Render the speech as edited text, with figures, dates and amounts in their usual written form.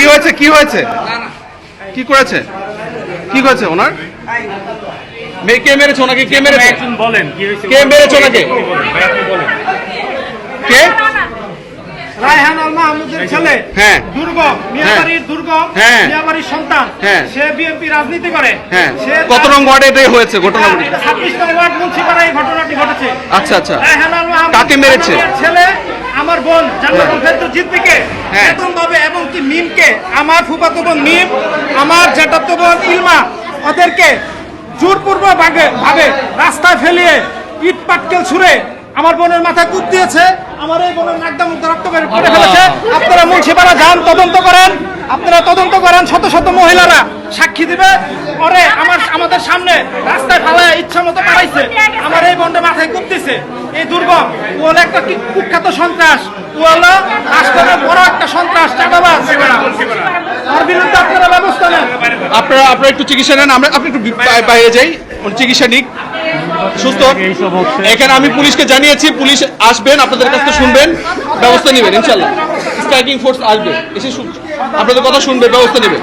কি হয়েছে কি হয়েছে কি করেছে কি করেছে ওনার কে মেরেছে ওনাকে কে মেরেছে বলেন কি হয়েছে কে মেরেছে ওনাকে কে রায়হান আল মাহমুদের ছেলে হ্যাঁ দুর্গম মিয়াবাড়ির দুর্গম হ্যাঁ মিয়াবাড়ির সন্তান হ্যাঁ সে বিএনপি রাজনীতি করে হ্যাঁ সে কত নং ওয়ার্ডে এটা হয়েছে ঘটনাটি 26 নং ওয়ার্ড মুন্সিপাড়ায় এই ঘটনাটি ঘটেছে আচ্ছা আচ্ছা রায়হান আল মাহমুদ কাকে মেরেছে ছেলে আমার বোন জান্নাতুল ফেরদৌস জিদ্দিকে হ্যাঁ। বেতনভাবে এবং কি মিমকে আমার ফুফাতো বোন মিম আমার জ্যাঠাতো বোন ইলমা ওদেরকে জোরপূর্বক ভাবে রাস্তায় ফেলিয়ে ইট পাটকেল ছুঁড়ে আমার বোনের মাথায় কুপ দিয়েছে আমার এই বোনের নাকদা মুখ রক্ত বের করে ফেলেছে আপনারা মুন্সিপাড়া যান তদন্ত করেন আপনারা তদন্ত করেন শত শত মহিলারা সাক্ষী দিবে পরে আমাদের সামনে রাস্তায় ফেলায় ইচ্ছা মতো পাঠাইছে আমার এই বোনটা মাথায় কুপ দিছে এই দুর্গম ও হলো একটা কুখ্যাত সন্ত্রাস ও হলো রাষ্ট্রের বড় একটা সন্ত্রাস চাঁদাবাজ ওর বিরুদ্ধে আপনারা ব্যবস্থা নেন আপনারা একটু চিকিৎসা নেন আমরা আপনি একটু বাইরে যাই চিকিৎসা নিক সুস্থ এখানে আমি পুলিশকে জানিয়েছি পুলিশ আসবেন আপনাদের কাছ থেকে শুনবেন ব্যবস্থা নেবেন ইনশাল্লাহ স্ট্রাইকিং ফোর্স আসবে এসে আপনাদের কথা শুনবে ব্যবস্থা নেবে